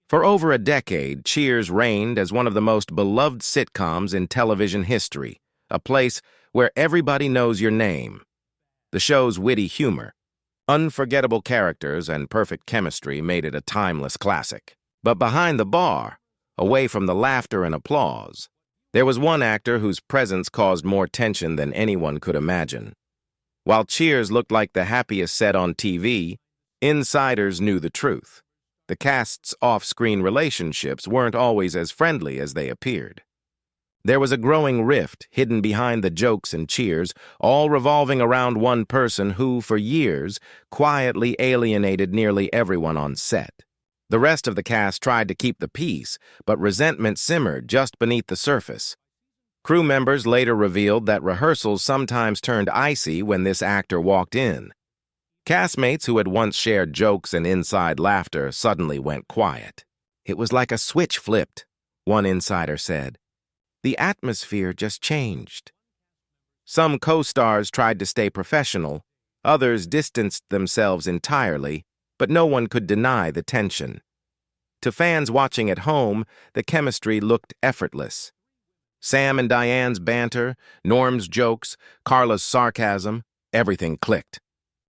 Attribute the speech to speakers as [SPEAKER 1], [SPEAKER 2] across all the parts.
[SPEAKER 1] For over a decade, Cheers reigned as one of the most beloved sitcoms in television history, a place where everybody knows your name. The show's witty humor, unforgettable characters, and perfect chemistry made it a timeless classic. But behind the bar, away from the laughter and applause, there was one actor whose presence caused more tension than anyone could imagine. While Cheers looked like the happiest set on TV, insiders knew the truth. The cast's off-screen relationships weren't always as friendly as they appeared. There was a growing rift hidden behind the jokes and cheers, all revolving around one person who, for years, quietly alienated nearly everyone on set. The rest of the cast tried to keep the peace, but resentment simmered just beneath the surface. Crew members later revealed that rehearsals sometimes turned icy when this actor walked in. Castmates who had once shared jokes and inside laughter suddenly went quiet. "It was like a switch flipped," one insider said. "The atmosphere just changed." Some co-stars tried to stay professional, others distanced themselves entirely, but no one could deny the tension. To fans watching at home, the chemistry looked effortless. Sam and Diane's banter, Norm's jokes, Carla's sarcasm, everything clicked.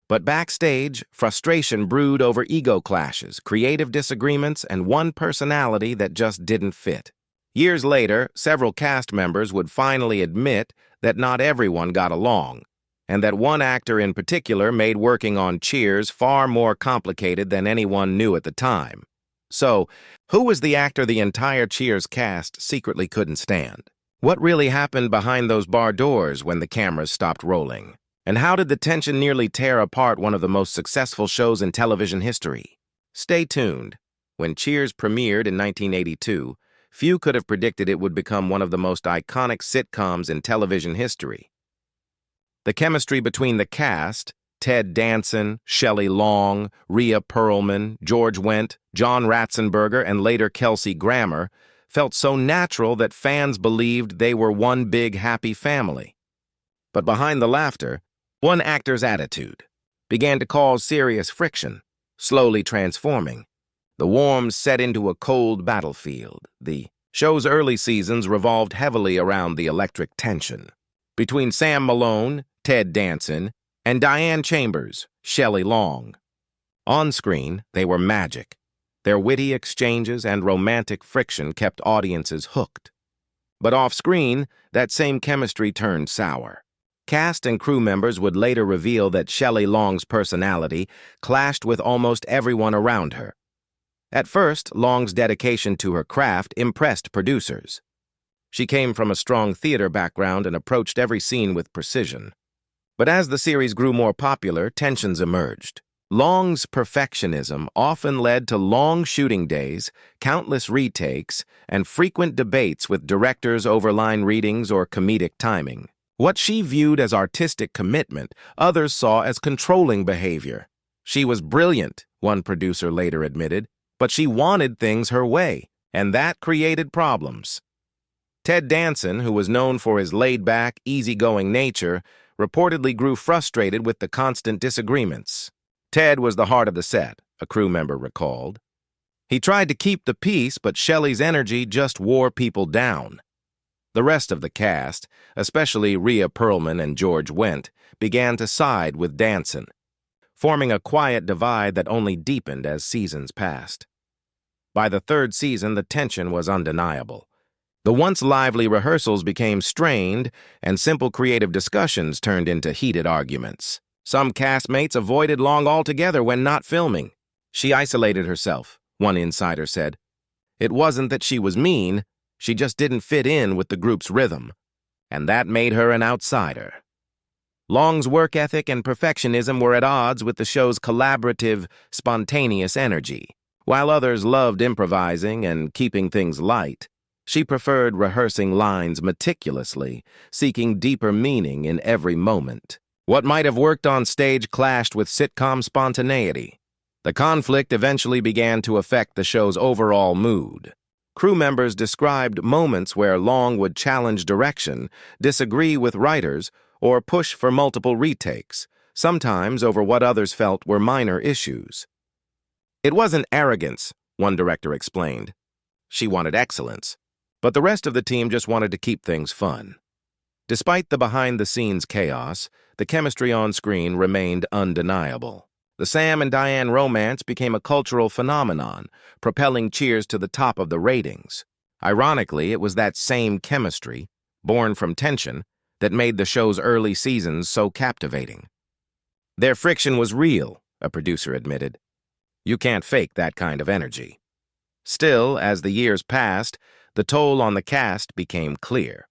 [SPEAKER 1] But backstage, frustration brewed over ego clashes, creative disagreements, and one personality that just didn't fit. Years later, several cast members would finally admit that not everyone got along, and that one actor in particular made working on Cheers far more complicated than anyone knew at the time. So, who was the actor the entire Cheers cast secretly couldn't stand? What really happened behind those bar doors when the cameras stopped rolling? And how did the tension nearly tear apart one of the most successful shows in television history? Stay tuned. When Cheers premiered in 1982, few could have predicted it would become one of the most iconic sitcoms in television history. The chemistry between the cast, Ted Danson, Shelley Long, Rhea Perlman, George Wendt, John Ratzenberger, and later Kelsey Grammer, felt so natural that fans believed they were one big happy family. But behind the laughter, one actor's attitude began to cause serious friction, slowly transforming. The warmth set into a cold battlefield. The show's early seasons revolved heavily around the electric tension between Sam Malone, Ted Danson, and Diane Chambers, Shelley Long. On screen, they were magic. Their witty exchanges and romantic friction kept audiences hooked. But off-screen, that same chemistry turned sour. Cast and crew members would later reveal that Shelley Long's personality clashed with almost everyone around her. At first, Long's dedication to her craft impressed producers. She came from a strong theater background and approached every scene with precision. But as the series grew more popular, tensions emerged. Long's perfectionism often led to long shooting days, countless retakes, and frequent debates with directors over line readings or comedic timing. What she viewed as artistic commitment, others saw as controlling behavior. She was brilliant, one producer later admitted, but she wanted things her way, and that created problems. Ted Danson, who was known for his laid-back, easygoing nature, reportedly grew frustrated with the constant disagreements. Ted was the heart of the set, a crew member recalled. He tried to keep the peace, but Shelley's energy just wore people down. The rest of the cast, especially Rhea Perlman and George Wendt, began to side with Danson, forming a quiet divide that only deepened as seasons passed. By the third season, the tension was undeniable. The once lively rehearsals became strained, and simple creative discussions turned into heated arguments. Some castmates avoided Long altogether when not filming. "She isolated herself," one insider said. "It wasn't that she was mean, she just didn't fit in with the group's rhythm, and that made her an outsider." Long's work ethic and perfectionism were at odds with the show's collaborative, spontaneous energy. While others loved improvising and keeping things light, she preferred rehearsing lines meticulously, seeking deeper meaning in every moment. What might have worked on stage clashed with sitcom spontaneity. The conflict eventually began to affect the show's overall mood. Crew members described moments where Long would challenge direction, disagree with writers, or push for multiple retakes, sometimes over what others felt were minor issues. "It wasn't arrogance," one director explained. She wanted excellence, but the rest of the team just wanted to keep things fun. Despite the behind-the-scenes chaos, the chemistry on screen remained undeniable. The Sam and Diane romance became a cultural phenomenon, propelling Cheers to the top of the ratings. Ironically, it was that same chemistry, born from tension, that made the show's early seasons so captivating. Their friction was real, a producer admitted. You can't fake that kind of energy. Still, as the years passed, the toll on the cast became clear.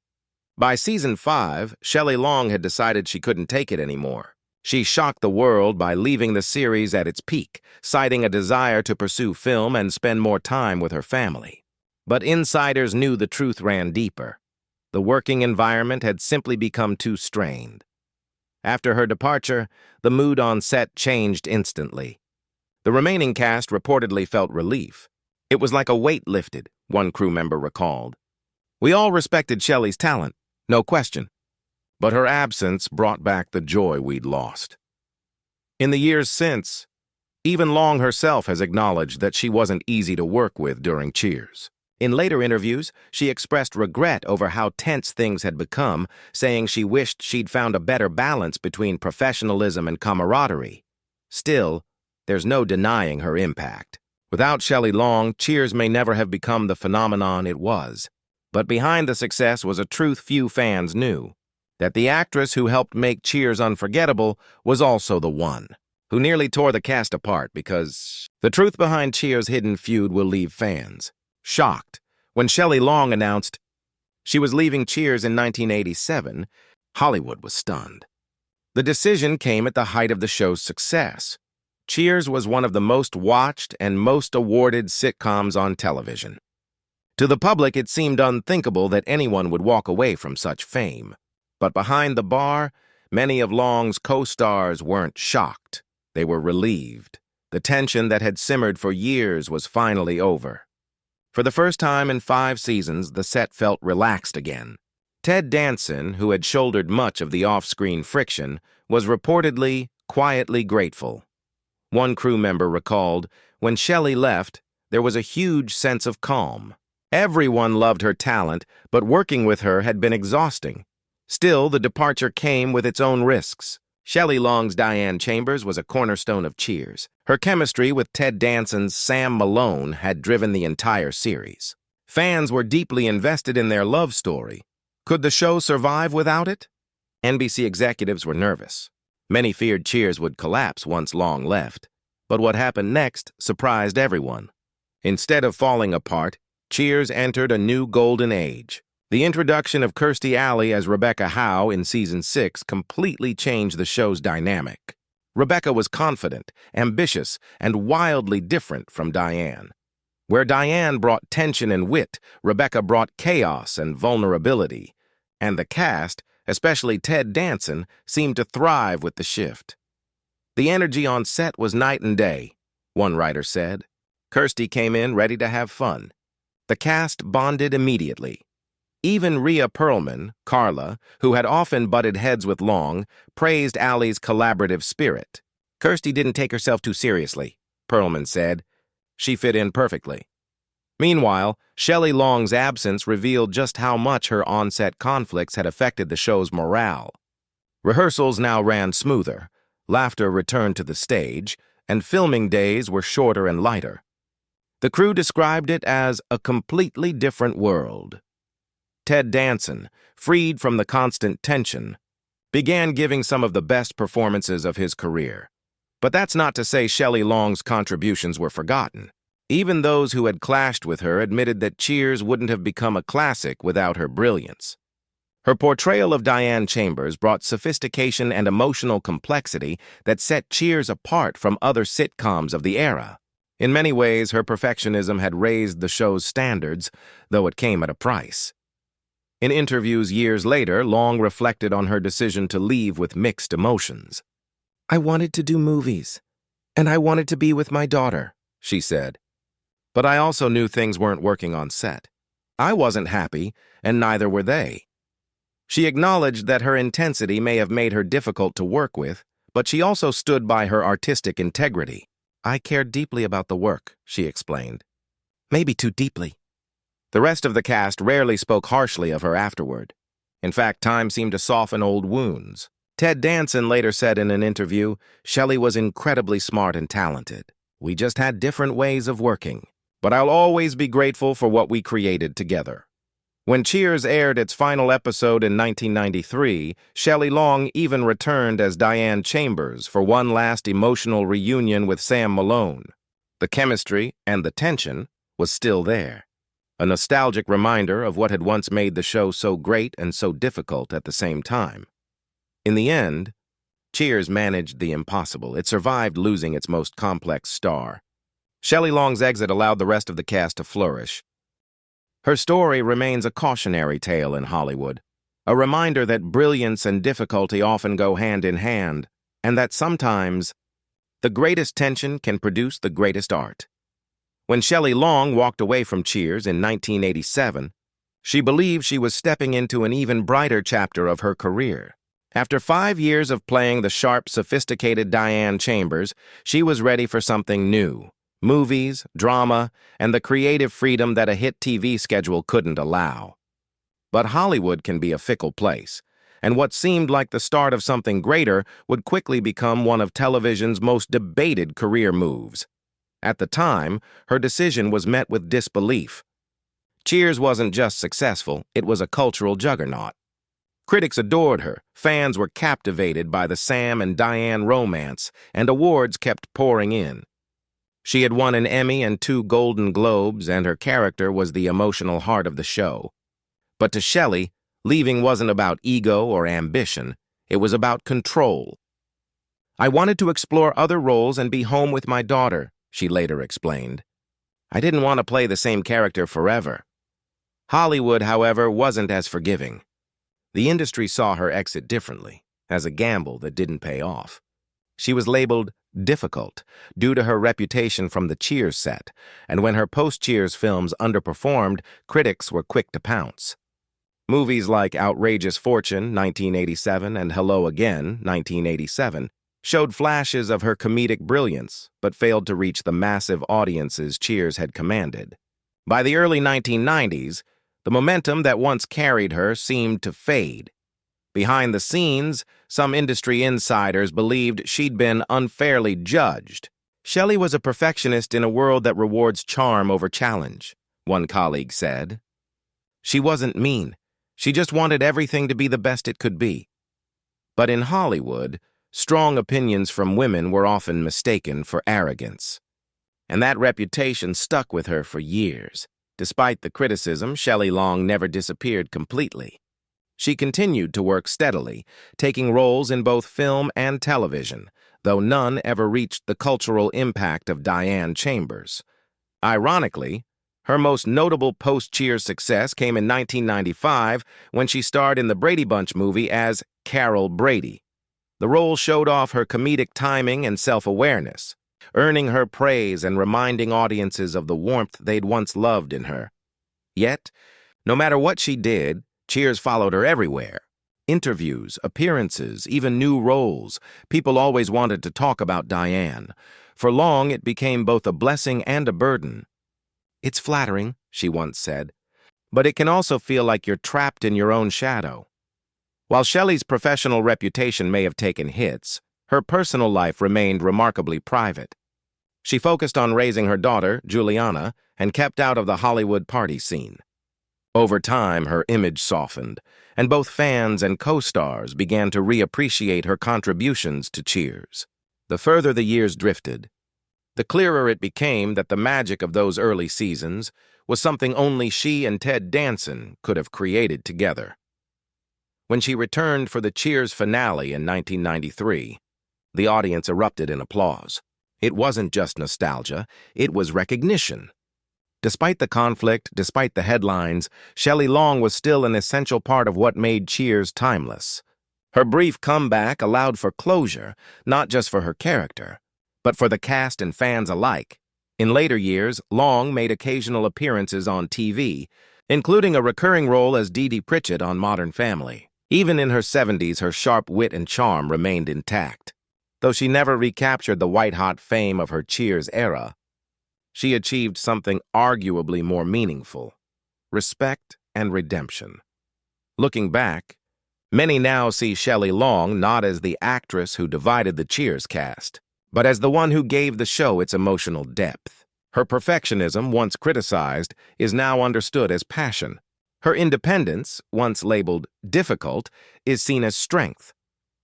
[SPEAKER 1] By season 5, Shelley Long had decided she couldn't take it anymore. She shocked the world by leaving the series at its peak, citing a desire to pursue film and spend more time with her family. But insiders knew the truth ran deeper. The working environment had simply become too strained. After her departure, the mood on set changed instantly. The remaining cast reportedly felt relief. It was like a weight lifted, one crew member recalled. We all respected Shelley's talent, no question. But her absence brought back the joy we'd lost. In the years since, even Long herself has acknowledged that she wasn't easy to work with during Cheers. In later interviews, she expressed regret over how tense things had become, saying she wished she'd found a better balance between professionalism and camaraderie. Still, there's no denying her impact. Without Shelley Long, Cheers may never have become the phenomenon it was. But behind the success was a truth few fans knew, that the actress who helped make Cheers unforgettable was also the one who nearly tore the cast apart because the truth behind Cheers' hidden feud will leave fans shocked. When Shelley Long announced she was leaving Cheers in 1987, Hollywood was stunned. The decision came at the height of the show's success. Cheers was one of the most watched and most awarded sitcoms on television. To the public, it seemed unthinkable that anyone would walk away from such fame. But behind the bar, many of Long's co-stars weren't shocked. They were relieved. The tension that had simmered for years was finally over. For the first time in 5 seasons, the set felt relaxed again. Ted Danson, who had shouldered much of the off-screen friction, was reportedly quietly grateful. One crew member recalled, when Shelley left, there was a huge sense of calm. Everyone loved her talent, but working with her had been exhausting. Still, the departure came with its own risks. Shelley Long's Diane Chambers was a cornerstone of Cheers. Her chemistry with Ted Danson's Sam Malone had driven the entire series. Fans were deeply invested in their love story. Could the show survive without it? NBC executives were nervous. Many feared Cheers would collapse once Long left. But what happened next surprised everyone. Instead of falling apart, Cheers entered a new golden age. The introduction of Kirstie Alley as Rebecca Howe in Season 6 completely changed the show's dynamic. Rebecca was confident, ambitious, and wildly different from Diane. Where Diane brought tension and wit, Rebecca brought chaos and vulnerability. And the cast, especially Ted Danson, seemed to thrive with the shift. The energy on set was night and day, one writer said. Kirstie came in ready to have fun. The cast bonded immediately. Even Rhea Perlman, Carla, who had often butted heads with Long, praised Alley's collaborative spirit. Kirstie didn't take herself too seriously, Perlman said. She fit in perfectly. Meanwhile, Shelley Long's absence revealed just how much her on-set conflicts had affected the show's morale. Rehearsals now ran smoother, laughter returned to the stage, and filming days were shorter and lighter. The crew described it as a completely different world. Ted Danson, freed from the constant tension, began giving some of the best performances of his career. But that's not to say Shelley Long's contributions were forgotten. Even those who had clashed with her admitted that Cheers wouldn't have become a classic without her brilliance. Her portrayal of Diane Chambers brought sophistication and emotional complexity that set Cheers apart from other sitcoms of the era. In many ways, her perfectionism had raised the show's standards, though it came at a price. In interviews years later, Long reflected on her decision to leave with mixed emotions. "I wanted to do movies, and I wanted to be with my daughter," she said. "But I also knew things weren't working on set. I wasn't happy, and neither were they." She acknowledged that her intensity may have made her difficult to work with, but she also stood by her artistic integrity. "I cared deeply about the work," she explained. maybe too deeply. The rest of the cast rarely spoke harshly of her afterward. In fact, time seemed to soften old wounds. Ted Danson later said in an interview, "Shelley was incredibly smart and talented. We just had different ways of working. But I'll always be grateful for what we created together." When Cheers aired its final episode in 1993, Shelley Long even returned as Diane Chambers for one last emotional reunion with Sam Malone. The chemistry and the tension was still there, a nostalgic reminder of what had once made the show so great and so difficult at the same time. In the end, Cheers managed the impossible. It survived losing its most complex star. Shelley Long's exit allowed the rest of the cast to flourish. Her story remains a cautionary tale in Hollywood, a reminder that brilliance and difficulty often go hand in hand, and that sometimes the greatest tension can produce the greatest art. When Shelley Long walked away from Cheers in 1987, she believed she was stepping into an even brighter chapter of her career. After 5 years of playing the sharp, sophisticated Diane Chambers, she was ready for something new. Movies, drama, and the creative freedom that a hit TV schedule couldn't allow. But Hollywood can be a fickle place, and what seemed like the start of something greater would quickly become one of television's most debated career moves. At the time, her decision was met with disbelief. Cheers wasn't just successful, it was a cultural juggernaut. Critics adored her, fans were captivated by the Sam and Diane romance, and awards kept pouring in. She had won an Emmy and 2 Golden Globes, and her character was the emotional heart of the show. But to Shelley, leaving wasn't about ego or ambition, it was about control. "I wanted to explore other roles and be home with my daughter," she later explained. "I didn't want to play the same character forever." Hollywood, however, wasn't as forgiving. The industry saw her exit differently, as a gamble that didn't pay off. She was labeled difficult due to her reputation from the Cheers set, and when her post-Cheers films underperformed, critics were quick to pounce. Movies like Outrageous Fortune, 1987, and Hello Again, 1987, showed flashes of her comedic brilliance, but failed to reach the massive audiences Cheers had commanded. By the early 1990s, the momentum that once carried her seemed to fade. Behind the scenes, some industry insiders believed she'd been unfairly judged. "Shelley was a perfectionist in a world that rewards charm over challenge," one colleague said. "She wasn't mean. She just wanted everything to be the best it could be." But in Hollywood, strong opinions from women were often mistaken for arrogance. And that reputation stuck with her for years. Despite the criticism, Shelley Long never disappeared completely. She continued to work steadily, taking roles in both film and television, though none ever reached the cultural impact of Diane Chambers. Ironically, her most notable post-Cheers success came in 1995 when she starred in the Brady Bunch movie as Carol Brady. The role showed off her comedic timing and self-awareness, earning her praise and reminding audiences of the warmth they'd once loved in her. Yet, no matter what she did, Cheers followed her everywhere. Interviews, appearances, even new roles. People always wanted to talk about Diane. For Long, it became both a blessing and a burden. "It's flattering," she once said, "but it can also feel like you're trapped in your own shadow." While Shelley's professional reputation may have taken hits, her personal life remained remarkably private. She focused on raising her daughter, Juliana, and kept out of the Hollywood party scene. Over time, her image softened, and both fans and co-stars began to reappreciate her contributions to Cheers. The further the years drifted, the clearer it became that the magic of those early seasons was something only she and Ted Danson could have created together. When she returned for the Cheers finale in 1993, the audience erupted in applause. It wasn't just nostalgia, it was recognition. Despite the conflict, despite the headlines, Shelley Long was still an essential part of what made Cheers timeless. Her brief comeback allowed for closure, not just for her character, but for the cast and fans alike. In later years, Long made occasional appearances on TV, including a recurring role as Dee Dee Pritchett on Modern Family. Even in her 70s, her sharp wit and charm remained intact. Though she never recaptured the white-hot fame of her Cheers era, she achieved something arguably more meaningful: respect and redemption. Looking back, many now see Shelley Long not as the actress who divided the Cheers cast, but as the one who gave the show its emotional depth. Her perfectionism, once criticized, is now understood as passion. Her independence, once labeled difficult, is seen as strength.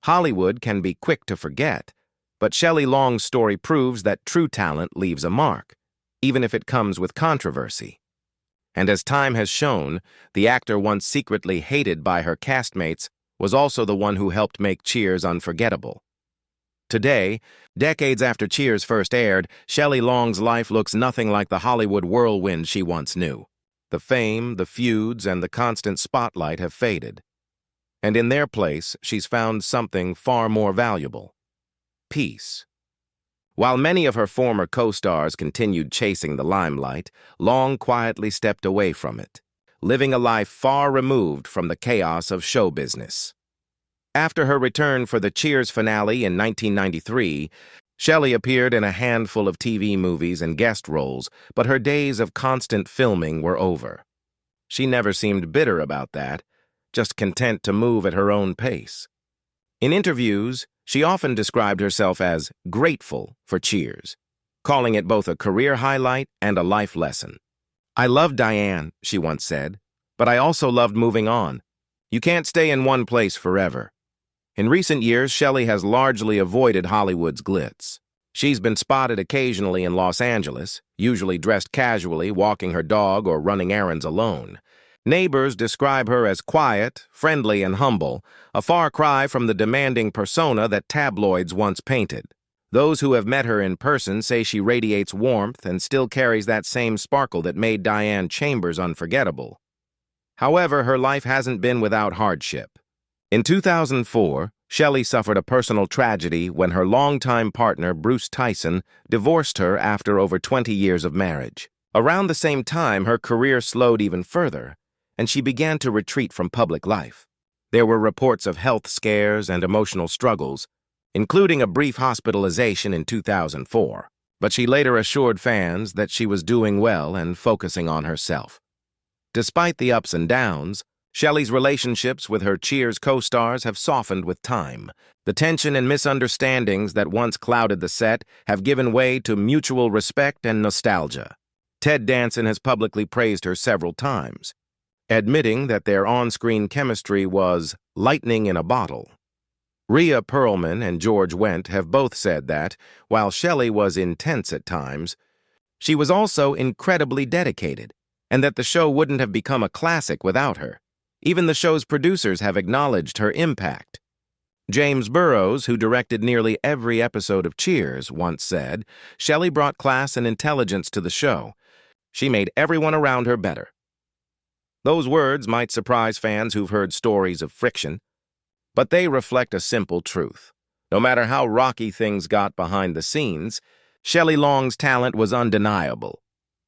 [SPEAKER 1] Hollywood can be quick to forget, but Shelley Long's story proves that true talent leaves a mark, even if it comes with controversy. And as time has shown, the actor once secretly hated by her castmates was also the one who helped make Cheers unforgettable. Today, decades after Cheers first aired, Shelley Long's life looks nothing like the Hollywood whirlwind she once knew. The fame, the feuds, and the constant spotlight have faded. And in their place, she's found something far more valuable: peace. While many of her former co-stars continued chasing the limelight, Long quietly stepped away from it, living a life far removed from the chaos of show business. After her return for the Cheers finale in 1993, Shelley appeared in a handful of TV movies and guest roles, but her days of constant filming were over. She never seemed bitter about that, just content to move at her own pace. In interviews, she often described herself as grateful for Cheers, calling it both a career highlight and a life lesson. "I loved Diane," she once said, "but I also loved moving on. You can't stay in one place forever." In recent years, Shelley has largely avoided Hollywood's glitz. She's been spotted occasionally in Los Angeles, usually dressed casually, walking her dog or running errands alone. Neighbors describe her as quiet, friendly, and humble, a far cry from the demanding persona that tabloids once painted. Those who have met her in person say she radiates warmth and still carries that same sparkle that made Diane Chambers unforgettable. However, her life hasn't been without hardship. In 2004, Shelley suffered a personal tragedy when her longtime partner, Bruce Tyson, divorced her after over 20 years of marriage. Around the same time, her career slowed even further, and she began to retreat from public life. There were reports of health scares and emotional struggles, including a brief hospitalization in 2004, but she later assured fans that she was doing well and focusing on herself. Despite the ups and downs, Shelley's relationships with her Cheers co-stars have softened with time. The tension and misunderstandings that once clouded the set have given way to mutual respect and nostalgia. Ted Danson has publicly praised her several times, admitting that their on-screen chemistry was lightning in a bottle. Rhea Perlman and George Wendt have both said that, while Shelley was intense at times, she was also incredibly dedicated, and that the show wouldn't have become a classic without her. Even the show's producers have acknowledged her impact. James Burrows, who directed nearly every episode of Cheers, once said, "Shelley brought class and intelligence to the show. She made everyone around her better." Those words might surprise fans who've heard stories of friction, but they reflect a simple truth. No matter how rocky things got behind the scenes, Shelley Long's talent was undeniable.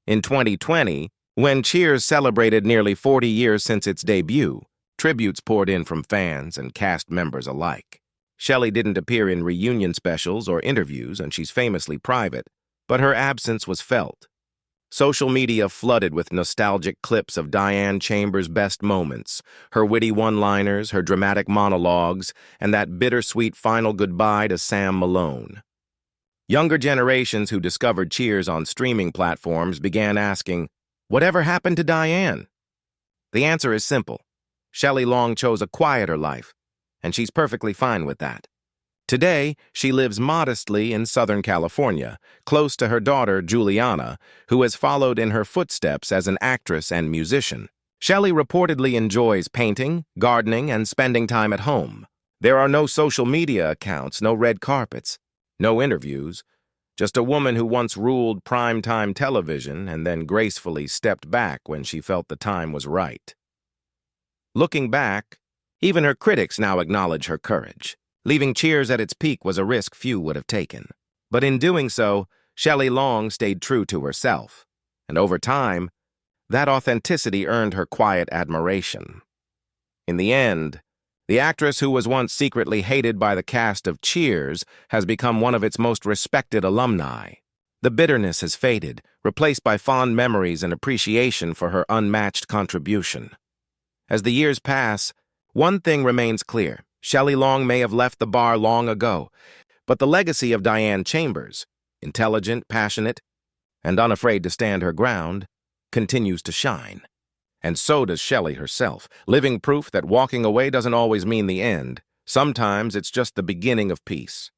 [SPEAKER 1] In 2020, when Cheers celebrated nearly 40 years since its debut, tributes poured in from fans and cast members alike. Shelley didn't appear in reunion specials or interviews, and she's famously private, but her absence was felt. Social media flooded with nostalgic clips of Diane Chambers' best moments, her witty one-liners, her dramatic monologues, and that bittersweet final goodbye to Sam Malone. Younger generations who discovered Cheers on streaming platforms began asking, "Whatever happened to Diane?" The answer is simple. Shelley Long chose a quieter life, and she's perfectly fine with that. Today, she lives modestly in Southern California, close to her daughter, Juliana, who has followed in her footsteps as an actress and musician. Shelley reportedly enjoys painting, gardening, and spending time at home. There are no social media accounts, no red carpets, no interviews, just a woman who once ruled primetime television and then gracefully stepped back when she felt the time was right. Looking back, even her critics now acknowledge her courage. Leaving Cheers at its peak was a risk few would have taken. But in doing so, Shelley Long stayed true to herself. And over time, that authenticity earned her quiet admiration. In the end, the actress who was once secretly hated by the cast of Cheers has become one of its most respected alumni. The bitterness has faded, replaced by fond memories and appreciation for her unmatched contribution. As the years pass, one thing remains clear. Shelley Long may have left the bar long ago, but the legacy of Diane Chambers, intelligent, passionate, and unafraid to stand her ground, continues to shine. And so does Shelley herself, living proof that walking away doesn't always mean the end. Sometimes it's just the beginning of peace.